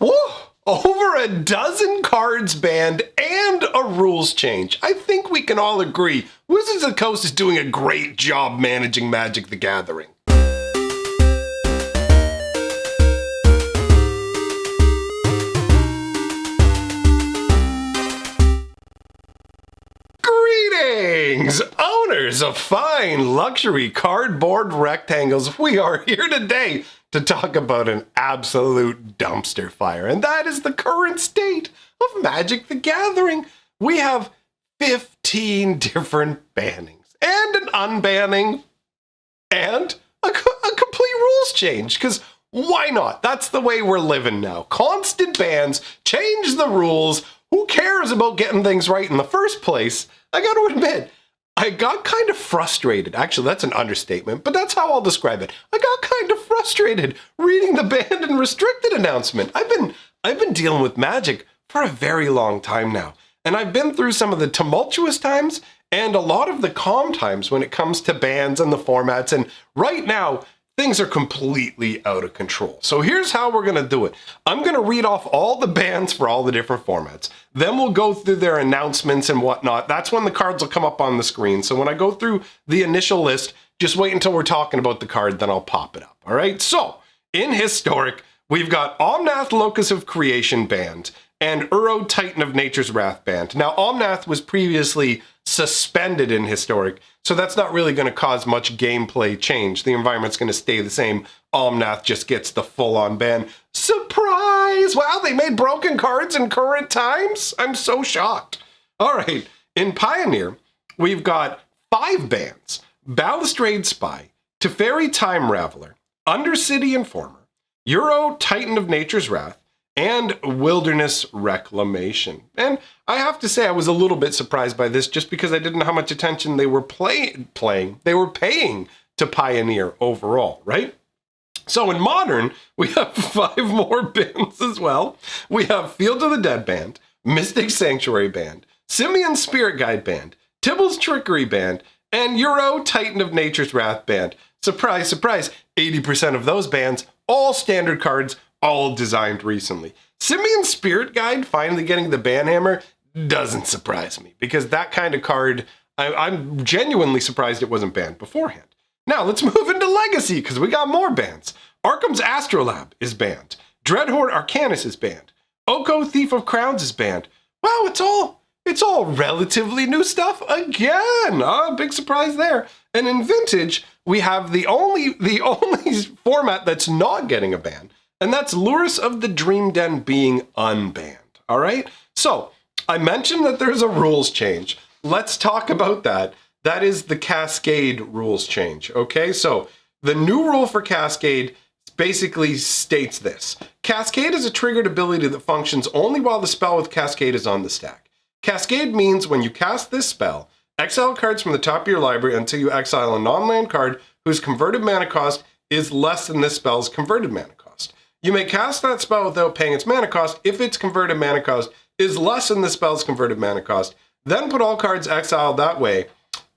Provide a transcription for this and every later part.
Whoa! Over a dozen cards banned and a rules change. I think we can all agree Wizards of the Coast is doing a great job managing Magic the Gathering. Greetings, owners of fine luxury cardboard rectangles. We are here today to talk about an absolute dumpster fire, and that is the current state of Magic the Gathering. We have 15 different bannings and an unbanning and a complete rules change, because why not? That's the way we're living now. Constant bans, change the rules. Who cares about getting things right in the first place? I got to admit, I got kind of frustrated. Actually, that's an understatement, but that's how I'll describe it. I got kind of frustrated reading the banned and restricted announcement. I've been dealing with Magic for a very long time now, and I've been through some of the tumultuous times and a lot of the calm times when it comes to bans and the formats, and right now, things are completely out of control. So here's how we're going to do it. I'm going to read off all the bans for all the different formats. Then we'll go through their announcements and whatnot. That's when the cards will come up on the screen. So when I go through the initial list, just wait until we're talking about the card, then I'll pop it up. All right. So in Historic, we've got Omnath, Locus of Creation banned and Uro, Titan of Nature's Wrath banned. Now, Omnath was previously suspended in Historic, so that's not really going to cause much gameplay change. The environment's going to stay the same. Omnath just gets the full-on ban. Surprise! Wow, they made broken cards in current times? I'm so shocked. All right, in Pioneer, we've got 5 bans. Balustrade Spy, Teferi Time Raveler, Undercity Informer, Uro, Titan of Nature's Wrath, and Wilderness Reclamation. And I have to say I was a little bit surprised by this just because I didn't know how much attention they were paying to Pioneer overall, right? So in Modern, we have 5 more bans as well. We have Field of the Dead banned, Mystic Sanctuary banned, Simian Spirit Guide banned, Tibbles Trickery banned, and Uro, Titan of Nature's Wrath banned. Surprise, surprise, 80% of those bans, all standard cards, all designed recently. Simian Spirit Guide finally getting the ban hammer doesn't surprise me, because that kind of card, I'm genuinely surprised it wasn't banned beforehand. Now let's move into Legacy, because we got more bans. Arkham's Astrolabe is banned. Dreadhorn Arcanist is banned. Oko, Thief of Crowns is banned. Wow, it's all relatively new stuff again. Big surprise there. And in Vintage, we have the only format that's not getting a ban, and that's Lurus of the Dream Den being unbanned. All right? So, I mentioned that there's a rules change. Let's talk about that. That is the Cascade rules change. Okay? So, the new rule for Cascade basically states this. Cascade is a triggered ability that functions only while the spell with Cascade is on the stack. Cascade means when you cast this spell, exile cards from the top of your library until you exile a non-land card whose converted mana cost is less than this spell's converted mana cost. You may cast that spell without paying its mana cost if its converted mana cost is less than the spell's converted mana cost. Then put all cards exiled that way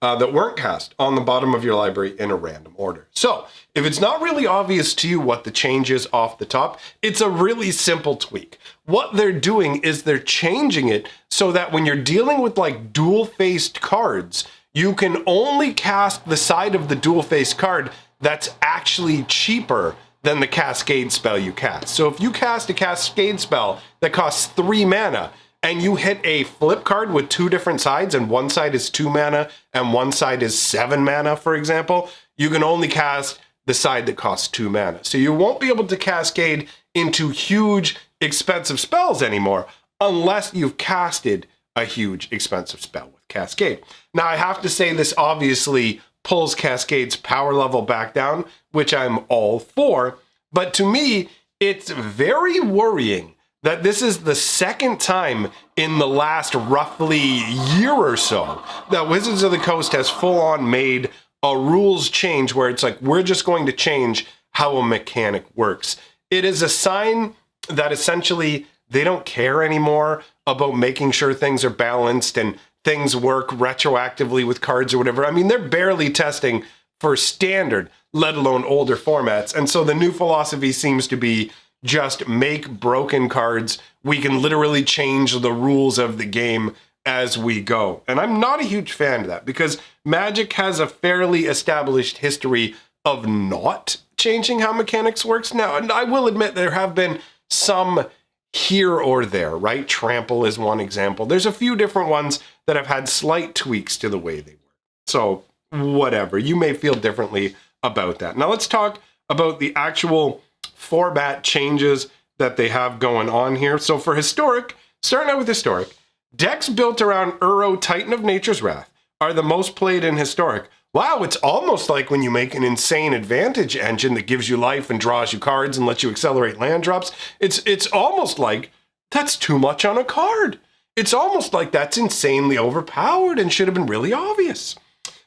that weren't cast on the bottom of your library in a random order. So, if it's not really obvious to you what the change is off the top, it's a really simple tweak. What they're doing is they're changing it so that when you're dealing with like dual-faced cards, you can only cast the side of the dual-faced card that's actually cheaper than the Cascade spell you cast. So if you cast a Cascade spell that costs 3 mana, and you hit a flip card with 2 different sides, and one side is 2 mana and one side is 7 mana, for example, you can only cast the side that costs 2 mana. So you won't be able to cascade into huge, expensive spells anymore unless you've casted a huge, expensive spell with Cascade. Now, I have to say this obviously pulls Cascade's power level back down, which I'm all for, but to me, it's very worrying that this is the second time in the last roughly year or so that Wizards of the Coast has full-on made a rules change where it's like, we're just going to change how a mechanic works. It is a sign that essentially they don't care anymore about making sure things are balanced and things work retroactively with cards or whatever. I mean, they're barely testing for standard, let alone older formats. And so the new philosophy seems to be just make broken cards. We can literally change the rules of the game as we go. And I'm not a huge fan of that because Magic has a fairly established history of not changing how mechanics works now. And I will admit there have been some here or there, right? Trample is one example. There's a few different ones that have had slight tweaks to the way they work. So whatever, you may feel differently about that. Now let's talk about the actual format changes that they have going on here. So for Historic, starting out with Historic, decks built around Uro, Titan of Nature's Wrath, are the most played in Historic. Wow, it's almost like when you make an insane advantage engine that gives you life and draws you cards and lets you accelerate land drops. It's almost like that's too much on a card. It's almost like that's insanely overpowered and should have been really obvious.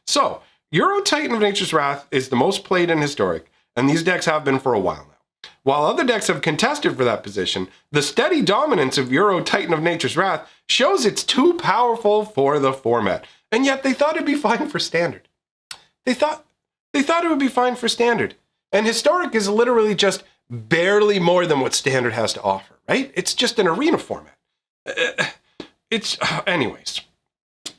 So, Uro Titan of Nature's Wrath is the most played in Historic, and these decks have been for a while now. While other decks have contested for that position, the steady dominance of Uro Titan of Nature's Wrath shows it's too powerful for the format, and yet they thought it'd be fine for Standard. They thought it would be fine for Standard. And Historic is literally just barely more than what Standard has to offer, right? It's just an arena format. Anyways.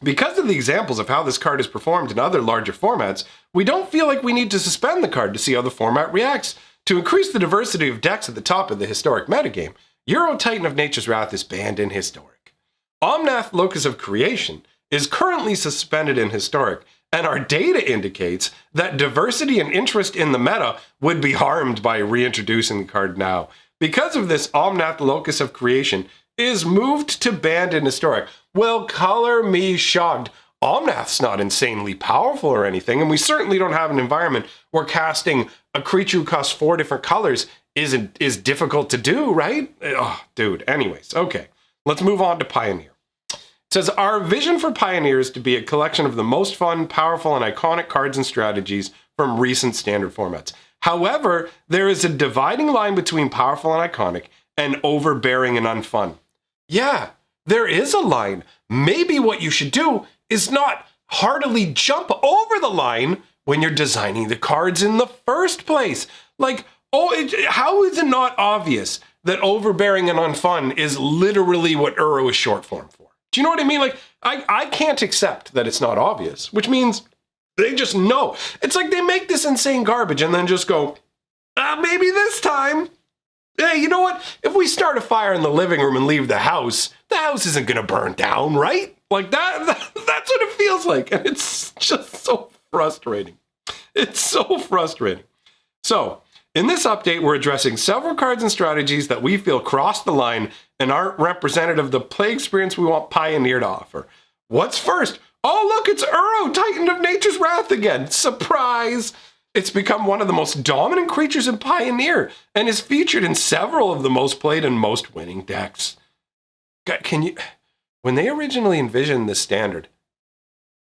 Because of the examples of how this card is performed in other larger formats, we don't feel like we need to suspend the card to see how the format reacts. To increase the diversity of decks at the top of the Historic metagame, Uro Titan of Nature's Wrath is banned in Historic. Omnath Locus of Creation is currently suspended in Historic, and our data indicates that diversity and interest in the meta would be harmed by reintroducing the card now. Because of this, Omnath Locus of Creation is moved to banned in Historic. Well, color me shocked. Omnath's not insanely powerful or anything, and we certainly don't have an environment where casting a creature who costs 4 different colors is difficult to do, right? Oh, dude. Anyways, okay. Let's move on to Pioneer. It says, our vision for Pioneer is to be a collection of the most fun, powerful, and iconic cards and strategies from recent Standard formats. However, there is a dividing line between powerful and iconic and overbearing and unfun. Yeah, there is a line. Maybe what you should do is not heartily jump over the line when you're designing the cards in the first place. Like, how is it not obvious that overbearing and unfun is literally what Uro is short form for? Do you know what I mean? Like, I can't accept that it's not obvious, which means they just know. It's like they make this insane garbage and then just go, maybe this time. Hey, you know what? If we start a fire in the living room and leave the house isn't going to burn down, right? Like that's what it feels like. And it's just so frustrating. It's so frustrating. So, in this update, we're addressing several cards and strategies that we feel cross the line and aren't representative of the play experience we want Pioneer to offer. What's first? Oh, look, it's Uro, Titan of Nature's Wrath again. Surprise! It's become one of the most dominant creatures in Pioneer and is featured in several of the most played and most winning decks. When they originally envisioned this Standard,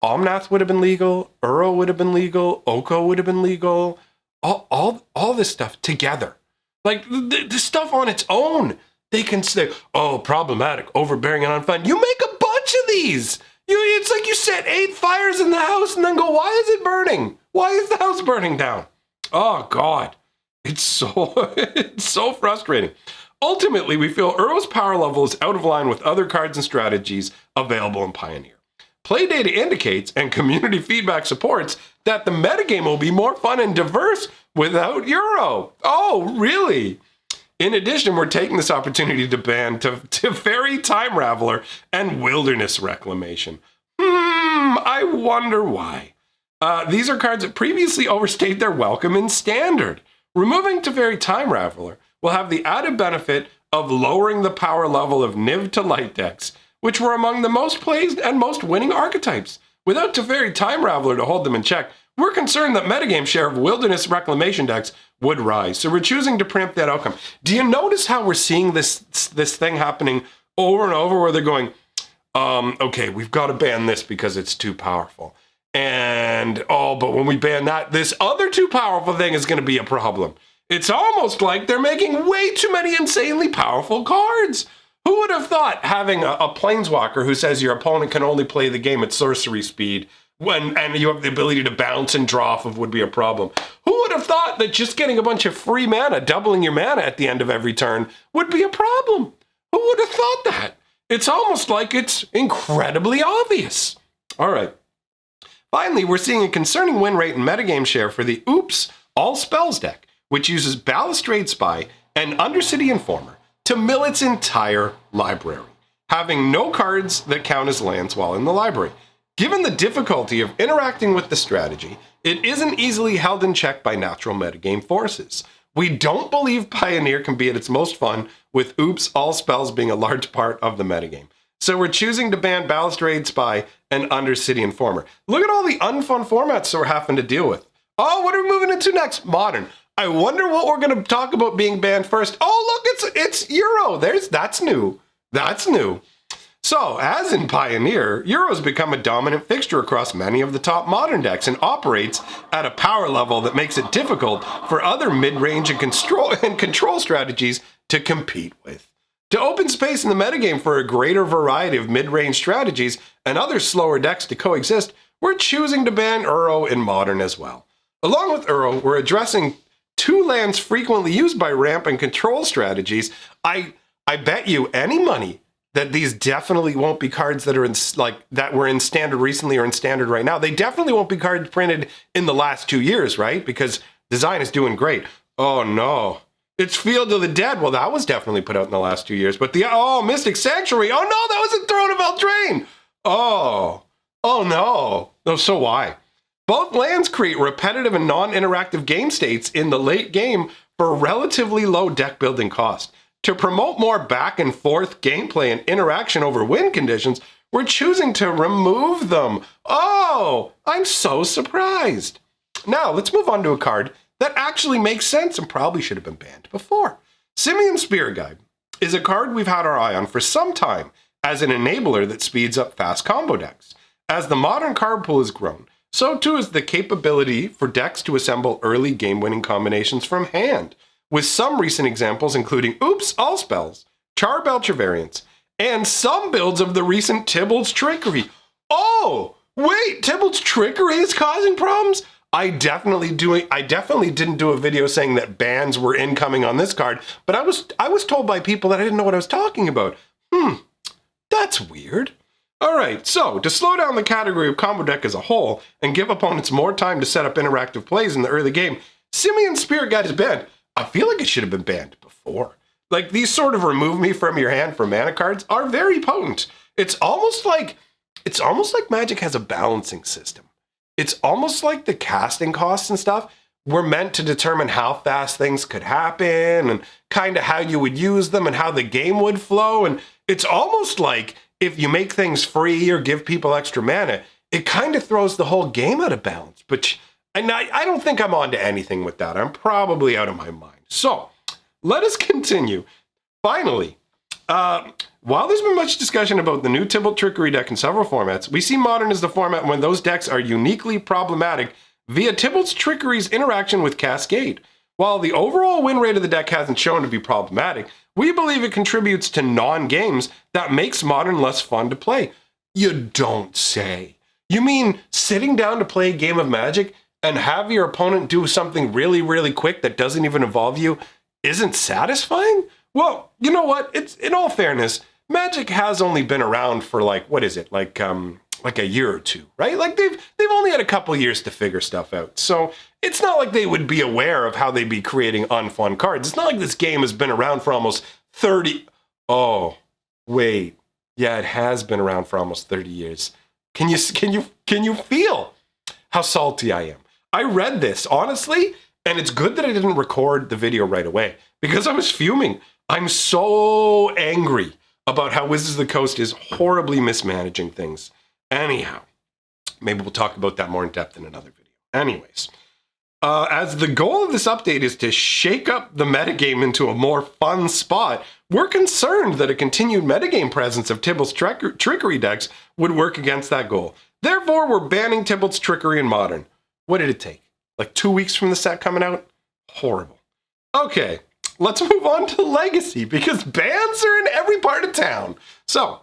Omnath would have been legal, Uro would have been legal, Oko would have been legal, all this stuff together. Like, the stuff on its own, they can say, oh, problematic, overbearing, and unfun. You make a bunch of these. It's like you set 8 fires in the house and then go, why is it burning? Why is the house burning down? Oh, God. It's so frustrating. Ultimately, we feel Uro's power level is out of line with other cards and strategies available in Pioneer. Play data indicates, and community feedback supports, that the metagame will be more fun and diverse without Uro. Oh, really? In addition, we're taking this opportunity to ban Teferi Time Raveler and Wilderness Reclamation. I wonder why. These are cards that previously overstayed their welcome in Standard. Removing Teferi Time Raveler will have the added benefit of lowering the power level of Niv to Light decks, which were among the most played and most winning archetypes. Without Teferi Time Raveler to hold them in check, we're concerned that metagame share of Wilderness Reclamation decks would rise, so we're choosing to preempt that outcome. Do you notice how we're seeing this thing happening over and over where they're going, okay, we've got to ban this because it's too powerful. And, but when we ban that, this other too powerful thing is going to be a problem. It's almost like they're making way too many insanely powerful cards. Who would have thought having a planeswalker who says your opponent can only play the game at sorcery speed and you have the ability to bounce and draw off of would be a problem. Who would have thought that just getting a bunch of free mana, doubling your mana at the end of every turn, would be a problem? Who would have thought that? It's almost like it's incredibly obvious. All right. Finally, we're seeing a concerning win rate and metagame share for the Oops All Spells deck, which uses Balustrade Spy and Undercity Informer to mill its entire library, having no cards that count as lands while in the library. Given the difficulty of interacting with the strategy, it isn't easily held in check by natural metagame forces. We don't believe Pioneer can be at its most fun with Oops All Spells being a large part of the metagame. So we're choosing to ban Balustrade Spy and Undercity Informer. Look at all the unfun formats that we're having to deal with. Oh, what are we moving into next? Modern. I wonder what we're going to talk about being banned first. Oh, look, it's Euro. That's new. That's new. So, as in Pioneer, Euro's become a dominant fixture across many of the top Modern decks and operates at a power level that makes it difficult for other mid-range and control strategies to compete with. To open space in the metagame for a greater variety of mid-range strategies and other slower decks to coexist, we're choosing to ban Uro in Modern as well. Along with Uro, we're addressing two lands frequently used by ramp and control strategies. I bet you any money that these definitely won't be cards that are in that were in standard recently or in standard right now. They definitely won't be cards printed in the last 2 years, right? Because design is doing great. Oh no. It's Field of the Dead. Well, that was definitely put out in the last 2 years. But Mystic Sanctuary. Oh no, that was a Throne of Eldraine. Oh no. No, so why? Both lands create repetitive and non-interactive game states in the late game for relatively low deck building cost. To promote more back and forth gameplay and interaction over win conditions, we're choosing to remove them. Oh, I'm so surprised. Now, let's move on to a card that actually makes sense and probably should have been banned before. Simian Spirit Guide is a card we've had our eye on for some time as an enabler that speeds up fast combo decks. As the modern card pool has grown, so too is the capability for decks to assemble early game-winning combinations from hand, with some recent examples including Oops All Spells, Charbelcher variants, and some builds of the recent Tibbles Trickery. Oh, wait, Tibbles Trickery is causing problems? I definitely didn't do a video saying that bans were incoming on this card, but I was told by people that I didn't know what I was talking about. That's weird. All right, so to slow down the category of combo deck as a whole and give opponents more time to set up interactive plays in the early game, Simian Spirit Guide is banned. I feel like it should have been banned before. Like, these sort of remove me from your hand for mana cards are very potent. It's almost like Magic has a balancing system. It's almost like the casting costs and stuff were meant to determine how fast things could happen and kind of how you would use them and how the game would flow. And it's almost like if you make things free or give people extra mana, it kind of throws the whole game out of balance. And I don't think I'm onto anything with that. I'm probably out of my mind. So let us continue. Finally, while there's been much discussion about the new Tibble Trickery deck in several formats, we see Modern as the format when those decks are uniquely problematic via Tibble's Trickery's interaction with Cascade. While the overall win rate of the deck hasn't shown to be problematic, we believe it contributes to non-games that makes Modern less fun to play. You don't say. You mean sitting down to play a game of Magic and have your opponent do something really, really quick that doesn't even involve you isn't satisfying? Well, you know what? It's, in all fairness, Magic has only been around for like a year or two, right? Like they've only had a couple years to figure stuff out. So it's not like they would be aware of how they'd be creating unfun cards. It's not like this game has been around for almost 30. Oh, wait. Yeah, it has been around for almost 30 years. Can you feel how salty I am? I read this, honestly, and it's good that I didn't record the video right away because I was fuming. I'm so angry about how Wizards of the Coast is horribly mismanaging things. Anyhow, maybe we'll talk about that more in depth in another video. Anyways, as the goal of this update is to shake up the metagame into a more fun spot, we're concerned that a continued metagame presence of Tibble's Trickery decks would work against that goal. Therefore, we're banning Tibble's Trickery in Modern. What did it take? Like 2 weeks from the set coming out? Horrible. Okay, let's move on to Legacy because bans are in every part of town. So,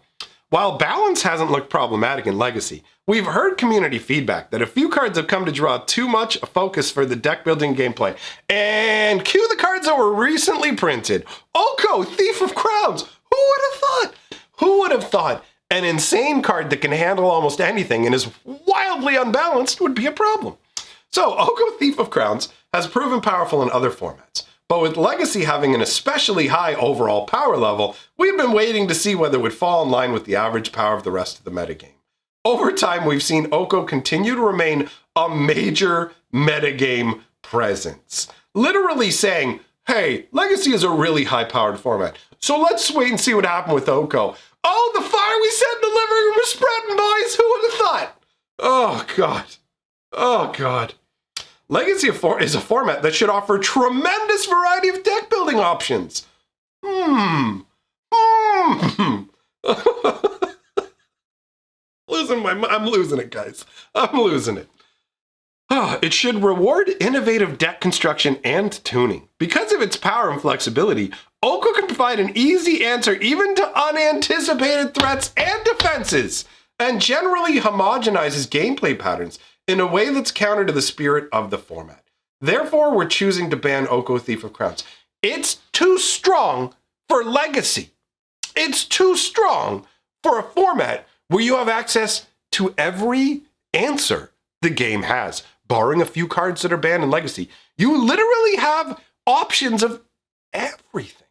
While balance hasn't looked problematic in Legacy, we've heard community feedback that a few cards have come to draw too much focus for the deck building gameplay. And cue the cards that were recently printed. Oko, Thief of Crowns. Who would have thought? Who would have thought an insane card that can handle almost anything and is wildly unbalanced would be a problem? So Oko, Thief of Crowns has proven powerful in other formats. But with Legacy having an especially high overall power level, we've been waiting to see whether it would fall in line with the average power of the rest of the metagame. Over time, we've seen Oko continue to remain a major metagame presence. Literally saying, hey, Legacy is a really high-powered format, so let's wait and see what happened with Oko. Oh, the fire we set in the living room is spreading, boys! Who would have thought? Oh, God. Oh, God. Legacy is a format that should offer tremendous variety of deck building options. I'm losing it, guys. I'm losing it. It should reward innovative deck construction and tuning. Because of its power and flexibility, Oko can provide an easy answer even to unanticipated threats and defenses, and generally homogenizes gameplay patterns in a way that's counter to the spirit of the format. Therefore, we're choosing to ban Oko, Thief of Crowns. It's too strong for Legacy. It's too strong for a format where you have access to every answer the game has. Barring a few cards that are banned in Legacy, you literally have options of everything.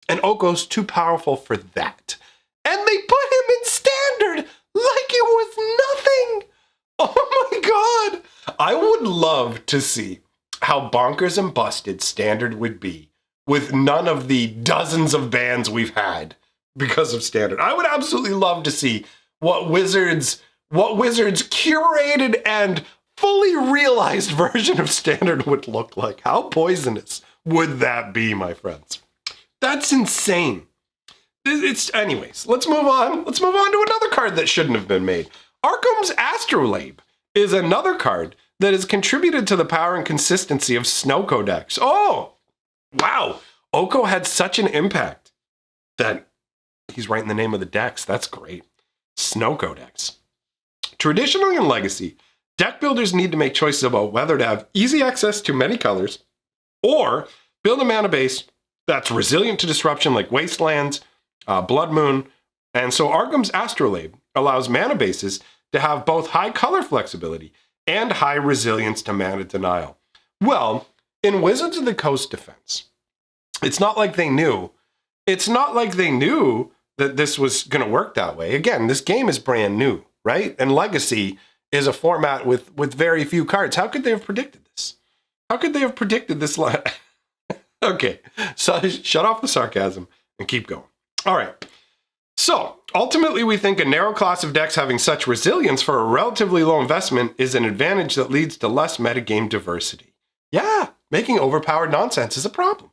And Oko's too powerful for that. And they put him in Standard like it was nothing. Oh my God. I would love to see how bonkers and busted Standard would be with none of the dozens of bans we've had because of Standard. I would absolutely love to see what Wizards curated and fully realized version of Standard would look like. How poisonous would that be, my friends? That's insane. Anyways, let's move on. Let's move on to another card that shouldn't have been made. Arkham's Astrolabe is another card that has contributed to the power and consistency of Snowco decks. Oh, wow. Oko had such an impact that he's writing the name of the decks. That's great. Snowco decks. Traditionally in Legacy, deck builders need to make choices about whether to have easy access to many colors or build a mana base that's resilient to disruption like Wastelands, Blood Moon, and so Arkham's Astrolabe allows mana bases to have both high color flexibility and high resilience to mana denial. Well, in Wizards of the Coast defense, it's not like they knew that this was going to work that way. Again, this game is brand new, right? And Legacy is a format with very few cards. How could they have predicted this? How could they have predicted this? Okay, so shut off the sarcasm and keep going. All right. So, ultimately, we think a narrow class of decks having such resilience for a relatively low investment is an advantage that leads to less metagame diversity. Yeah, making overpowered nonsense is a problem.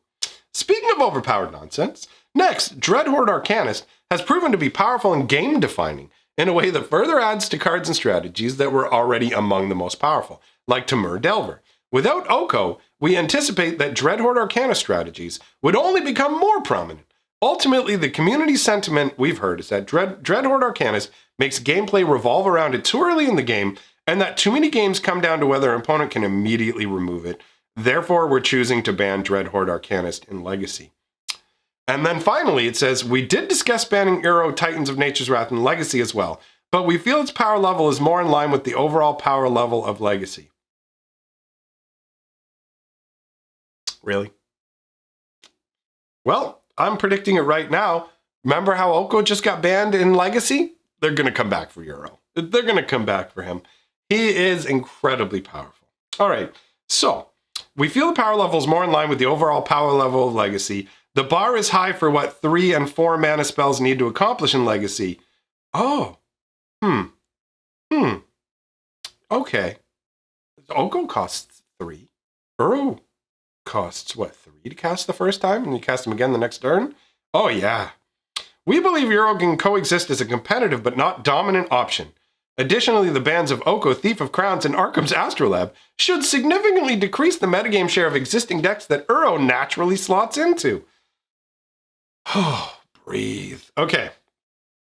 Speaking of overpowered nonsense, next, Dreadhorn Arcanist has proven to be powerful and game-defining in a way that further adds to cards and strategies that were already among the most powerful, like Temur Delver. Without Oko, we anticipate that Dreadhorn Arcanist strategies would only become more prominent. Ultimately, the community sentiment we've heard is that Dreadhorn Arcanist makes gameplay revolve around it too early in the game, and that too many games come down to whether an opponent can immediately remove it. Therefore, we're choosing to ban Dreadhorn Arcanist in Legacy. And then finally, it says, we did discuss banning Uro Titans of Nature's Wrath in Legacy as well, but we feel its power level is more in line with the overall power level of Legacy. Really? Well, I'm predicting it right now. Remember how Oko just got banned in Legacy? They're going to come back for Uro. They're going to come back for him. He is incredibly powerful. All right, so we feel the power level is more in line with the overall power level of Legacy. The bar is high for what 3 and 4 mana spells need to accomplish in Legacy. Oh. Okay. Oko costs 3. Uro costs, what, 3 to cast the first time, and you cast him again the next turn? Oh, yeah. We believe Uro can coexist as a competitive but not dominant option. Additionally, the bans of Oko, Thief of Crowns, and Arkham's Astrolabe should significantly decrease the metagame share of existing decks that Uro naturally slots into. Oh, breathe. Okay.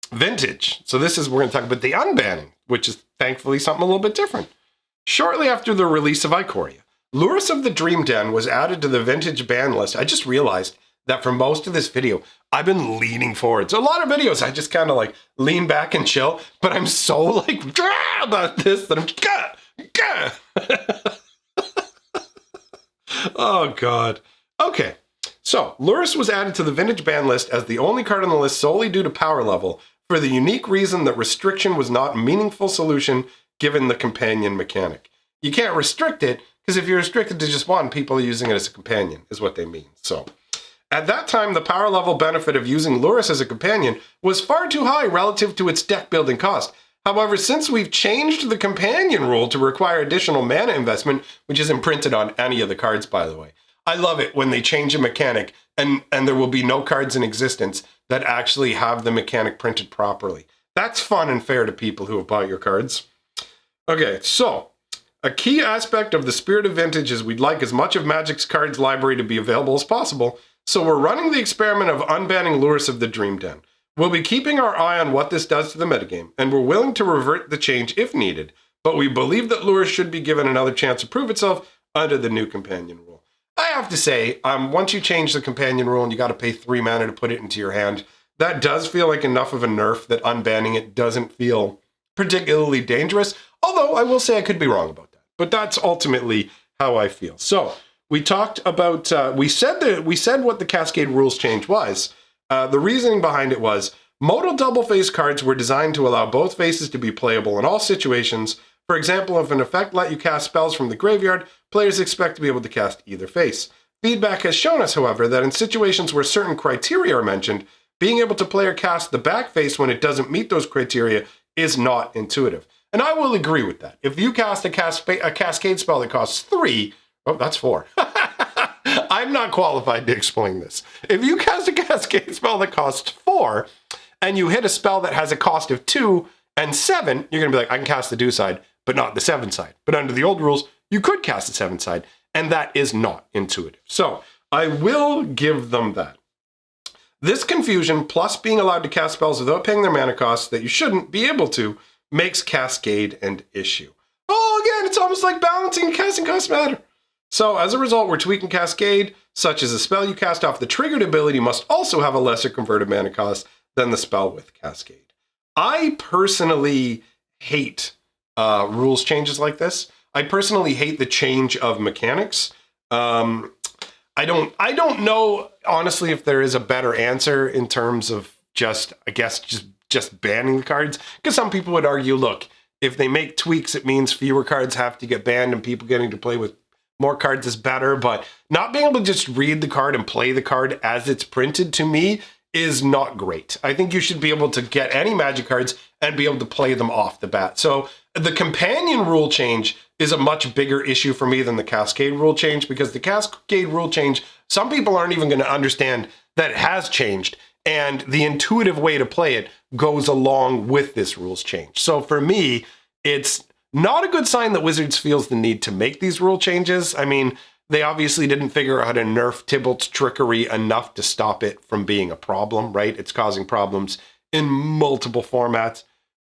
Vintage. So this is, we're going to talk about the unbanning, which is thankfully something a little bit different. Shortly after the release of Ikoria, Lurrus of the Dream Den was added to the vintage ban list. I just realized that for most of this video, I've been leaning forward. So a lot of videos, I just kind of like lean back and chill, but I'm so like about this that I'm oh God. Okay. So Lurrus was added to the vintage ban list as the only card on the list solely due to power level for the unique reason that restriction was not a meaningful solution given the companion mechanic. You can't restrict it because if you're restricted to just one, people are using it as a companion is what they mean. So at that time, the power level benefit of using Lurrus as a companion was far too high relative to its deck building cost. However, since we've changed the companion rule to require additional mana investment, which isn't printed on any of the cards, by the way. I love it when they change a mechanic and there will be no cards in existence that actually have the mechanic printed properly. That's fun and fair to people who have bought your cards. Okay, so a key aspect of the spirit of vintage is we'd like as much of Magic's cards library to be available as possible. So we're running the experiment of unbanning Lurrus of the Dream Den. We'll be keeping our eye on what this does to the metagame, and we're willing to revert the change if needed, but we believe that Lurrus should be given another chance to prove itself under the new companion rule. I have to say, once you change the companion rule and you got to pay 3 mana to put it into your hand, that does feel like enough of a nerf that unbanning it doesn't feel particularly dangerous, although I will say I could be wrong about that. But that's ultimately how I feel. So we talked about, we said what the Cascade rules change was. The reasoning behind it was modal double face cards were designed to allow both faces to be playable in all situations. For example, if an effect let you cast spells from the graveyard, players expect to be able to cast either face. Feedback has shown us, however, that in situations where certain criteria are mentioned, being able to play or cast the back face when it doesn't meet those criteria is not intuitive. And I will agree with that. If you cast a Cascade spell that costs 3, oh, that's 4. I'm not qualified to explain this. If you cast a Cascade spell that costs 4, and you hit a spell that has a cost of 2 and 7, you're going to be like, I can cast the 2 side, but not the 7 side. But under the old rules, you could cast the 7 side, and that is not intuitive. So I will give them that. This confusion, plus being allowed to cast spells without paying their mana costs that you shouldn't be able to, makes Cascade an issue. Oh, again, it's almost like balancing and casting costs matter. So as a result, we're tweaking Cascade, such as a spell you cast off the triggered ability must also have a lesser converted mana cost than the spell with Cascade. I personally hate rules changes like this. I personally hate the change of mechanics. I don't know, honestly, if there is a better answer in terms of just banning the cards. Because some people would argue, look, if they make tweaks, it means fewer cards have to get banned and people getting to play with more cards is better. But not being able to just read the card and play the card as it's printed, to me, is not great. I think you should be able to get any Magic cards and be able to play them off the bat. So the companion rule change is a much bigger issue for me than the Cascade rule change, because the Cascade rule change, some people aren't even going to understand that it has changed, and the intuitive way to play it goes along with this rules change. So for me, it's not a good sign that Wizards feels the need to make these rule changes. I mean, they obviously didn't figure out how to nerf Tybalt's trickery enough to stop it from being a problem, right? It's causing problems in multiple formats.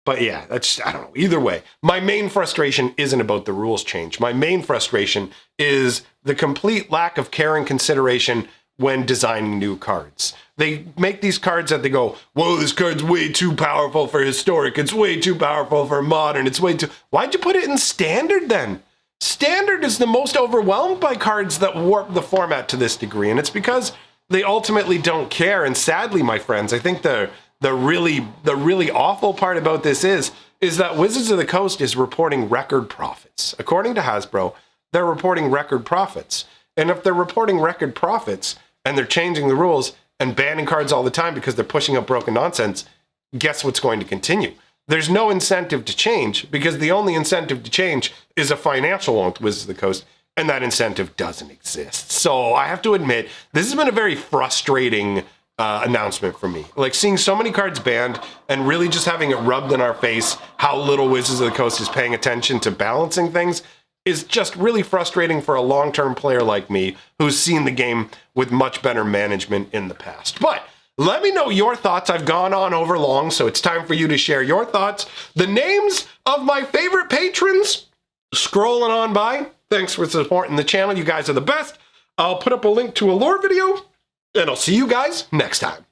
But yeah, that's, I don't know. Either way, my main frustration isn't about the rules change. My main frustration is the complete lack of care and consideration when designing new cards. They make these cards that they go, whoa, this card's way too powerful for historic. It's way too powerful for modern. It's way too... Why'd you put it in standard then? Standard is the most overwhelmed by cards that warp the format to this degree, and it's because they ultimately don't care. And sadly, my friends, I think the really awful part about this is that Wizards of the Coast is reporting record profits. According to Hasbro, they're reporting record profits. And if they're reporting record profits and they're changing the rules and banning cards all the time because they're pushing up broken nonsense, guess what's going to continue? There's no incentive to change, because the only incentive to change is a financial one with Wizards of the Coast, and that incentive doesn't exist. So I have to admit, this has been a very frustrating announcement for me. Like, seeing so many cards banned and really just having it rubbed in our face how little Wizards of the Coast is paying attention to balancing things is just really frustrating for a long-term player like me who's seen the game with much better management in the past. But Let me know your thoughts. I've gone on over long, so it's time for you to share your thoughts. The names of my favorite patrons, scrolling on by. Thanks for supporting the channel. You guys are the best. I'll put up a link to a lore video, and I'll see you guys next time.